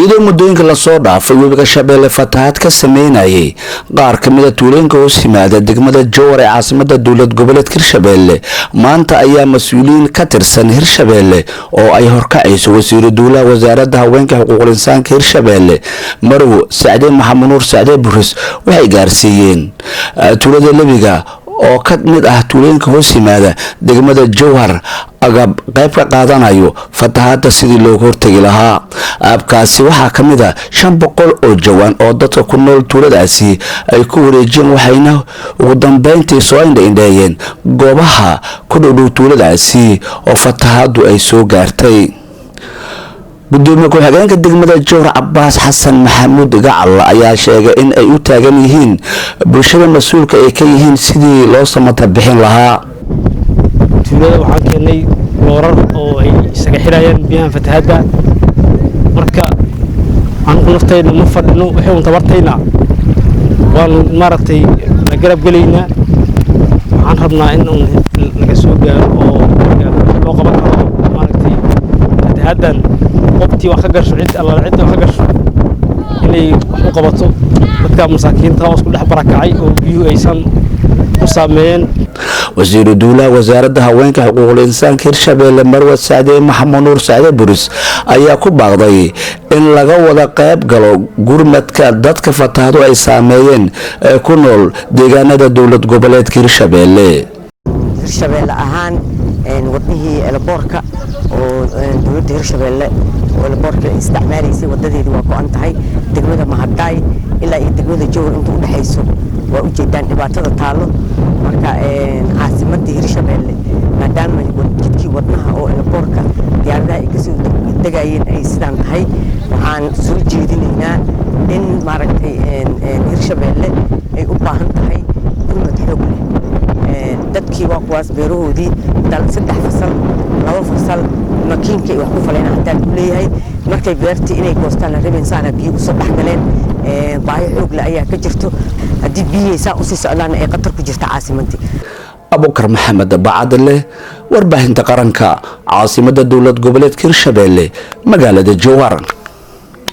iyadoo muddooyinka la soo dhaafay webiga Shabeelle fatahaad ka sameynayay qaar ka mid ah tuulooyinka hoos yimaada degmada Jowhar ee caasimadda dowlad goboleedka Hirshabeelle maanta ayaa mas'uuliyiin ka tirsan Hirshabeelle oo ay horkacayso wasiir dowladda wasaaradda haweenka xuquuqul insaanka Hirshabeelle Marwo Saade Maxamed Nuur Saade Buris waxay gaarsiiyeen tuulada Lebiga oo ka mid ah tuulooyinka hoos yimaada degmada Jowhar agab qayb ka qaadanayo fatahaadda sidii looga hortagi lahaa. Abkaasi waxaa ka mid ah 500 oo jawaan oo dadka ku nool tuuladaasi ay ku wareejiyeen waxayna ugu dambeyntii soo indheeyeen goobaha ku dhow tuuladaasi oo fatahaaddu ay soo gaartay. gudoomiye ku-xigeenka degmada Jowhar Cabbaas Xasan Maxamuud Gacal ayaa sheegay in ay u taagan yihiin bulshada mas'uulka ay ka yihiin sidii loo samata bixin lahaa. tuulada waxaan keenay loorar oo ay isaga xirayaan biyaha fatahaadda marka aan naftayna ma fadhino waxay u tabartayna waan maaragtay la garab galeynaa waxaan rabnaa in laga soo gaaro oo loo qaban karo maaragtay fatahaaddan qoftii wax ka gasho cid alla cid wax ka gasho inay wax u qabato dadka masaakiinta oo isku dhex barakacay oo biyo aysan u saameeyeen. wasiir dowladda wasaaradda haweenka xuquuqul insaanka Hirshabeelle Marwo Saade Maxamed Nuur Saade Buris ayaa ku baaqday in laga wada qayb galo gurmadka dadka fatahaadu ay saameeyeen ee ku nool deegaanada dowlad goboleedka Hirshabeelle. Hirshabeelle ahaan wadnihii elboorka oo dowladda Hirshabeelle oo elboorka isticmaalaysay wadadeedu waa ku antahay degmada Mahadaay ilaa iyo degmada Jowhar inta u dhaxayso waa u jeedaan dhibaatada taalo marka caasimadda Hirshabeelle maadaama jidkii wadnaha oo elboorka diyaaradaha ay kasoo degayeen ay sidaan tahay waxaan soo jeedinaynaa in maaragtay Hirshabeelle ay u baahan tahay gurmad xoog leh dadkii waa kuwaas beerahoodii dal 3 fasal 2 fasal makiinka wax ku falayna hataa ku leeyahay markay beertii inay goostaan la rabeen saana biyo soo dhaxgaleen baahi xoog leh ayaa ka jirto hadii biyeysa u sii socdaan ay qatar ku jirta caasimadda. Abubakar Maxamed Bacadle warbaahinta qaranka caasimadda dowlad goboleedka Hirshabeelle magaalada Jowhar.